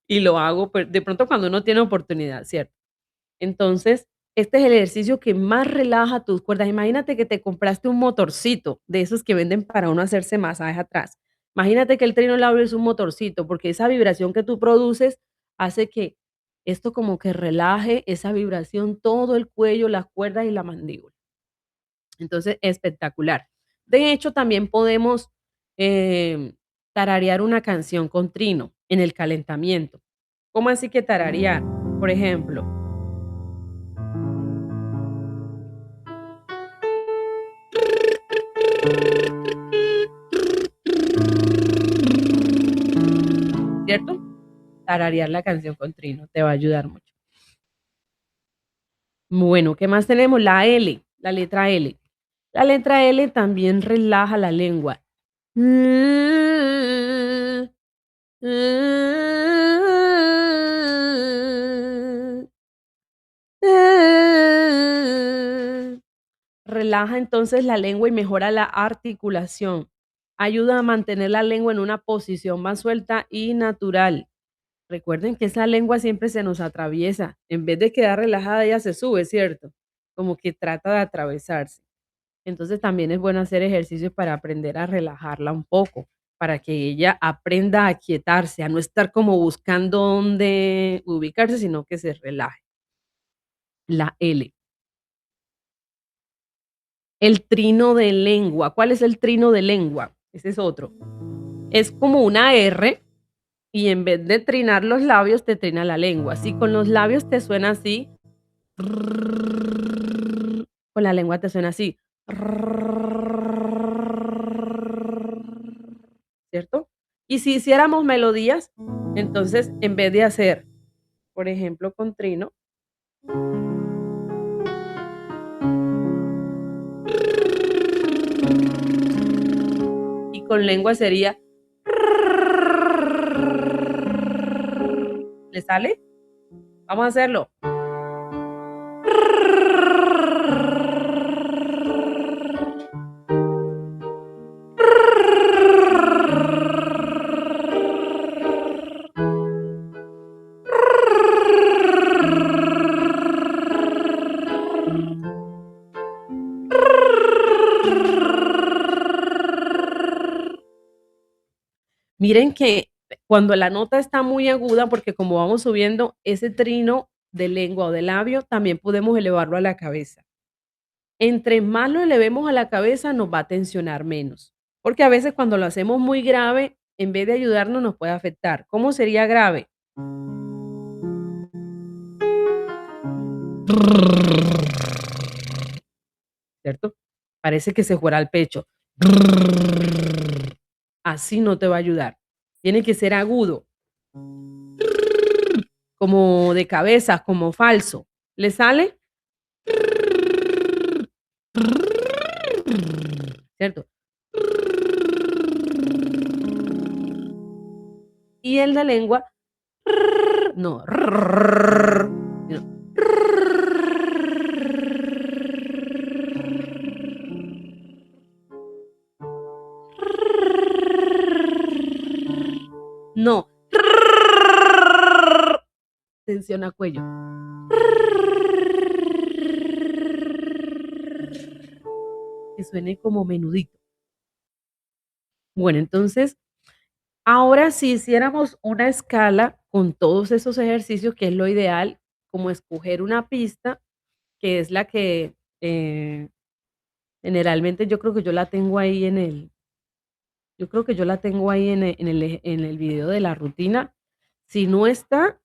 Speaker 1: y lo hago, pues, de pronto cuando uno tiene oportunidad, ¿cierto? Entonces, este es el ejercicio que más relaja tus cuerdas. Imagínate que te compraste un motorcito de esos que venden para uno hacerse masaje atrás. Imagínate que el trino labio es un motorcito, porque esa vibración que tú produces hace que esto como que relaje esa vibración, todo el cuello, las cuerdas y la mandíbula. Entonces, espectacular. De hecho, también podemos tararear una canción con trino en el calentamiento. ¿Cómo así que tararear? Por ejemplo, ¿cierto? Tararear la canción con trino te va a ayudar mucho. Bueno, ¿qué más tenemos? La L, la letra L. La letra L también relaja la lengua. Relaja entonces la lengua y mejora la articulación. Ayuda a mantener la lengua en una posición más suelta y natural. Recuerden que esa lengua siempre se nos atraviesa. En vez de quedar relajada, ella se sube, ¿cierto? Como que trata de atravesarse. Entonces también es bueno hacer ejercicios para aprender a relajarla un poco, para que ella aprenda a quietarse, a no estar como buscando dónde ubicarse, sino que se relaje. La L. El trino de lengua. ¿Cuál es el trino de lengua? Ese es otro. Es como una R y en vez de trinar los labios, te trina la lengua. Si con los labios te suena así, con la lengua te suena así. ¿Cierto? Y si hiciéramos melodías, entonces en vez de hacer, por ejemplo, con trino, y con lengua sería, ¿le sale? Vamos a hacerlo. Miren que cuando la nota está muy aguda, porque como vamos subiendo ese trino de lengua o de labio, también podemos elevarlo a la cabeza. Entre más lo elevemos a la cabeza, nos va a tensionar menos, porque a veces cuando lo hacemos muy grave, en vez de ayudarnos, nos puede afectar. ¿Cómo sería grave? ¿Cierto? Parece que se fuera al pecho. Así no te va a ayudar. Tiene que ser agudo, como de cabeza, como falso. ¿Le sale? ¿Cierto? Y el de lengua, no. No. Tensiona cuello. Que suene como menudito. Bueno, entonces, ahora si hiciéramos una escala con todos esos ejercicios, que es lo ideal, como escoger una pista, que es la que generalmente yo creo que yo la tengo ahí yo creo que yo la tengo ahí en el video de la rutina. Si no está,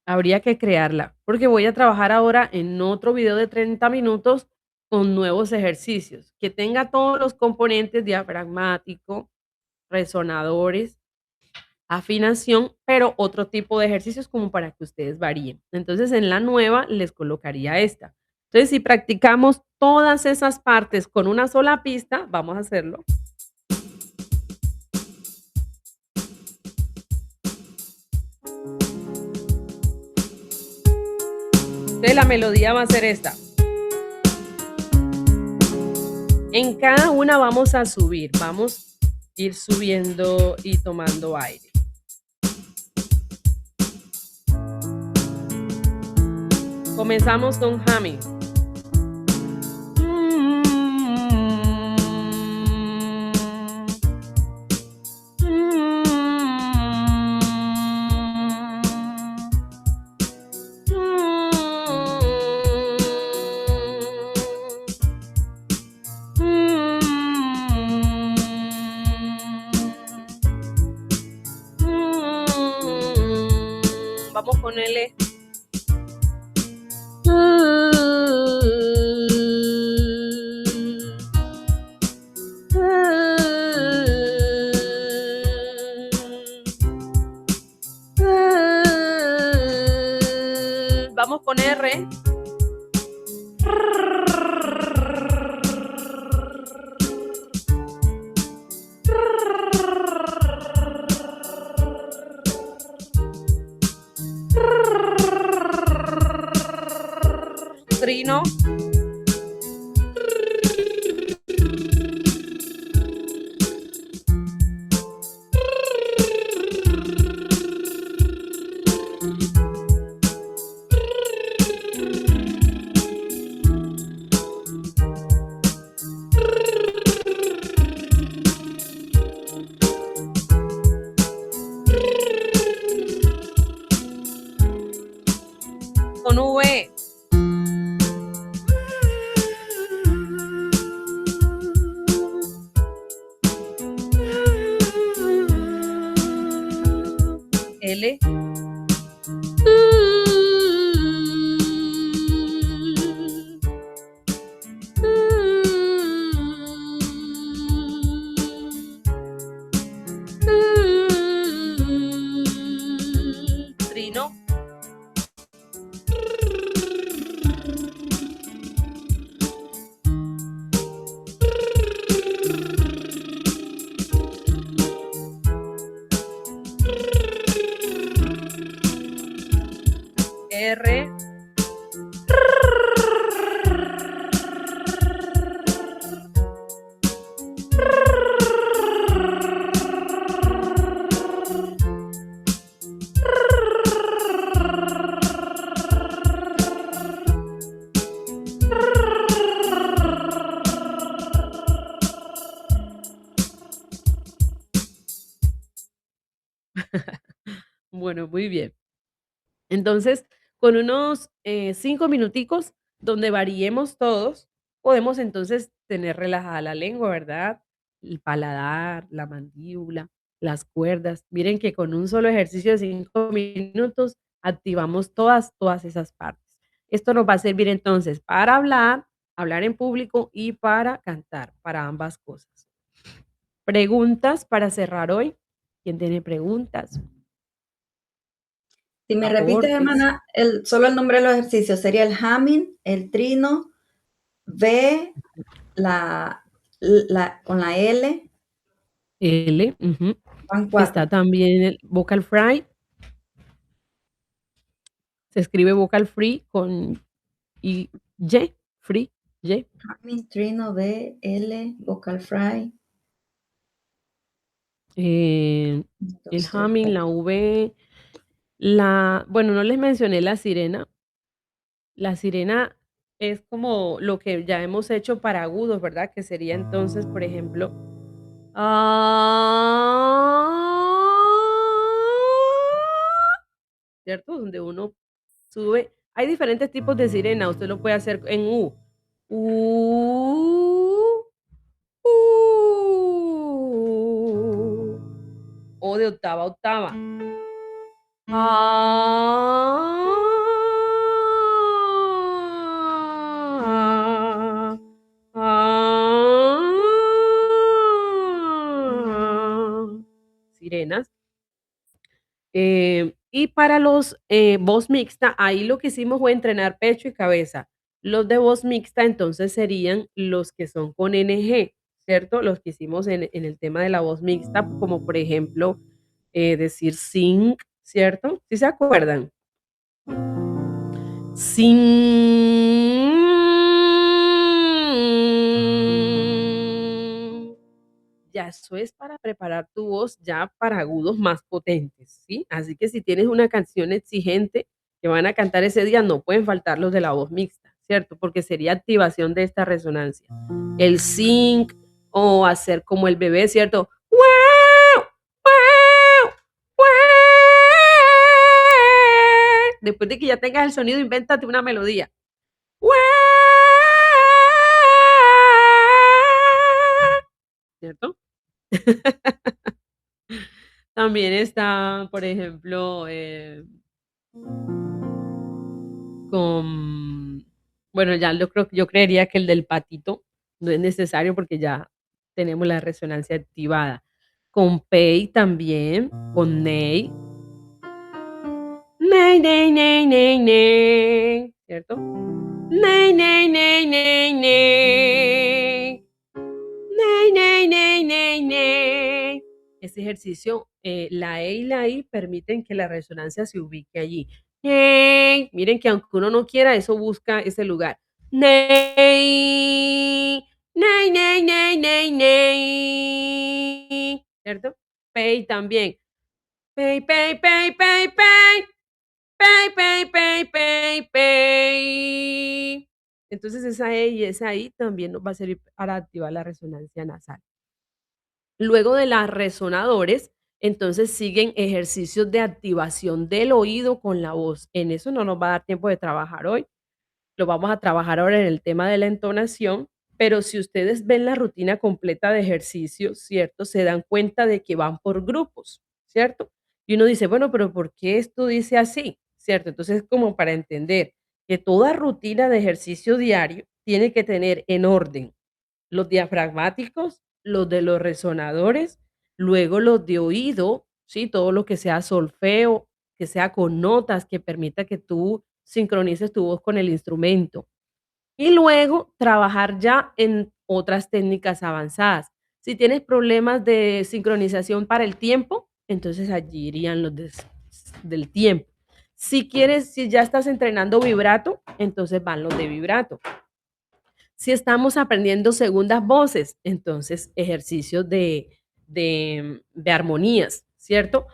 Speaker 1: habría que crearla, porque voy a trabajar ahora en otro video de 30 minutos con nuevos ejercicios, que tenga todos los componentes diafragmático, resonadores, afinación, pero otro tipo de ejercicios como para que ustedes varíen. Entonces, en la nueva les colocaría esta. Entonces, si practicamos todas esas partes con una sola pista, vamos a hacerlo. Entonces, la melodía va a ser esta. En cada una vamos a subir, vamos a ir subiendo y tomando aire. Comenzamos con humming. Vamos a ponerle. Vamos con R. Trino. Con V. L. Trino. Bueno, muy bien. Entonces, con unos 5 minuticos donde variemos todos, podemos entonces tener relajada la lengua, ¿verdad? El paladar, la mandíbula, las cuerdas. Miren que con un solo ejercicio de 5 minutos activamos todas esas partes. Esto nos va a servir entonces para hablar, hablar en público y para cantar, para ambas cosas. Preguntas para cerrar hoy. ¿Quién tiene preguntas?
Speaker 3: Si me repites,
Speaker 1: Aportes.
Speaker 3: hermana, solo el nombre de los ejercicios, sería el humming, el trino, V, con la L,
Speaker 1: L, ujú.
Speaker 3: van
Speaker 1: Está
Speaker 3: 4.
Speaker 1: también el vocal fry, se escribe vocal free con y free, Y.
Speaker 3: Humming, trino, V, L, vocal fry.
Speaker 1: Eh,
Speaker 3: 1,
Speaker 1: el
Speaker 3: 2, 3,
Speaker 1: humming,
Speaker 3: 4.
Speaker 1: la V, bueno, no les mencioné la sirena. La sirena es como lo que ya hemos hecho para agudos, ¿verdad? Que sería entonces, por ejemplo, ¿cierto? Donde uno sube. Hay diferentes tipos de sirena, usted lo puede hacer en U. U, O de octava a octava. Ah, ah. Sirenas. Y para los voz mixta, ahí lo que hicimos fue entrenar pecho y cabeza. Los de voz mixta entonces serían los que son con NG, ¿cierto? Los que hicimos en el tema de la voz mixta, como por ejemplo decir sing, ¿cierto? ¿Sí se acuerdan? Sing. Ya eso es para preparar tu voz ya para agudos más potentes, ¿sí? Así que si tienes una canción exigente que van a cantar ese día, no pueden faltar los de la voz mixta, ¿cierto? Porque sería activación de esta resonancia. El sing o hacer como el bebé, ¿cierto? ¡Guau! ¡Guau! ¡Guau! Después de que ya tengas el sonido, invéntate una melodía. ¡Guau! ¿Cierto? También está, por ejemplo, con, bueno, ya yo creería que el del patito no es necesario porque ya tenemos la resonancia activada. Con Pei también, con Ney. Ney, ney, ney, ney, ney, ¿cierto? Ney, ney, ney, ney, ney. Ney, ney, ney, ney, ney. Este ejercicio, la E y la I permiten que la resonancia se ubique allí. Ney. Miren que aunque uno no quiera, eso busca ese lugar. Ney. Ney, ney, ney, ney, ney. ¿Cierto? Pey también. Pey, pey, pey, pey, pey. Pey, pey, pey, pey, pey. Entonces esa E y esa I también nos va a servir para activar la resonancia nasal. Luego de las resonadores, entonces siguen ejercicios de activación del oído con la voz. En eso no nos va a dar tiempo de trabajar hoy. Lo vamos a trabajar ahora en el tema de la entonación, pero si ustedes ven la rutina completa de ejercicios, ¿cierto? Se dan cuenta de que van por grupos, ¿cierto? Y uno dice, bueno, pero ¿por qué esto dice así? ¿Cierto? Entonces, como para entender que toda rutina de ejercicio diario tiene que tener en orden los diafragmáticos, los de los resonadores, luego los de oído, ¿sí? Todo lo que sea solfeo, que sea con notas, que permita que tú sincronices tu voz con el instrumento. Y luego trabajar ya en otras técnicas avanzadas. Si tienes problemas de sincronización para el tiempo, entonces allí irían los del tiempo. Si ya estás entrenando vibrato, entonces van los de vibrato. Si estamos aprendiendo segundas voces, entonces ejercicios de armonías, ¿cierto?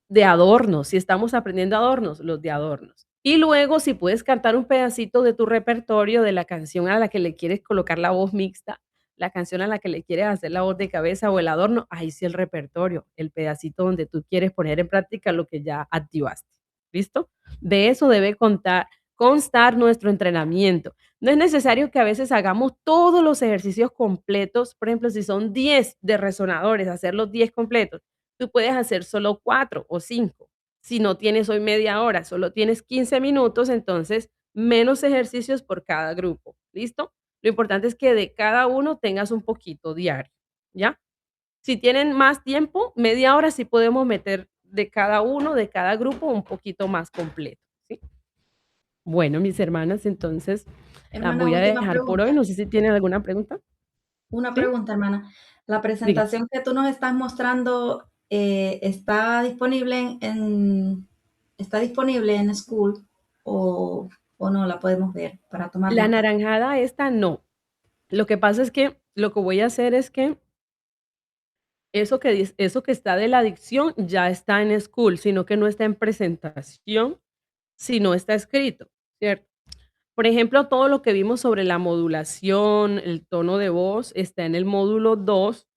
Speaker 1: De adornos, si estamos aprendiendo adornos, los de adornos. Y luego, si puedes cantar un pedacito de tu repertorio de la canción a la que le quieres colocar la voz mixta, la canción a la que le quieres hacer la voz de cabeza o el adorno, ahí sí el repertorio, el pedacito donde tú quieres poner en práctica lo que ya activaste. ¿Listo? De eso debe constar nuestro entrenamiento. No es necesario que a veces hagamos todos los ejercicios completos. Por ejemplo, si son 10 de resonadores, hacer los 10 completos. Tú puedes hacer solo 4 o 5. Si no tienes hoy media hora, solo tienes 15 minutos, entonces menos ejercicios por cada grupo. ¿Listo? Lo importante es que de cada uno tengas un poquito diario, ¿ya? Si tienen más tiempo, media hora sí podemos meter de cada uno, de cada grupo, un poquito más completo, ¿sí? Bueno, mis hermanas, entonces las
Speaker 3: Hermana,
Speaker 1: voy a
Speaker 3: última
Speaker 1: dejar por hoy.
Speaker 3: pregunta.
Speaker 1: No sé si tienen alguna pregunta.
Speaker 3: Una
Speaker 1: ¿Sí?
Speaker 3: pregunta, hermana. ¿La
Speaker 1: Diga.
Speaker 3: presentación que tú nos estás mostrando está disponible está disponible en School o no la podemos ver para tomar
Speaker 1: La
Speaker 3: nota?
Speaker 1: naranjada esta no. Lo que pasa es que lo que voy a hacer es que eso que está de la dicción ya está en School, sino que no está en presentación, si no está escrito, ¿cierto? Por ejemplo, todo lo que vimos sobre la modulación, el tono de voz, está en el módulo 2,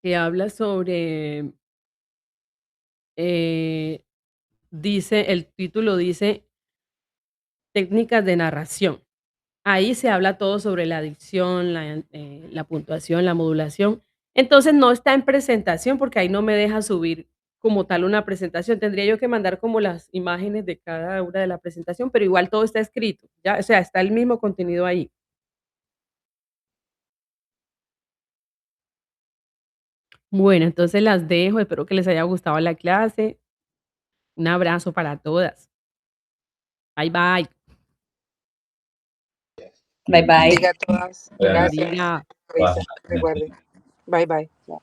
Speaker 1: que habla sobre, eh, dice, el título dice técnicas de narración. Ahí se habla todo sobre la dicción, la puntuación, la modulación. Entonces no está en presentación porque ahí no me deja subir como tal una presentación. Tendría yo que mandar como las imágenes de cada una de la presentación, pero igual todo está escrito, ¿ya? O sea, está el mismo contenido ahí. Bueno, entonces las dejo. Espero que les haya gustado la clase. Un abrazo para todas. Bye, bye.
Speaker 2: Bye, bye.
Speaker 4: Bendiga a todas.
Speaker 1: Les
Speaker 4: Gracias.
Speaker 1: bendiga.
Speaker 4: Risa. Recuerden. Bye bye.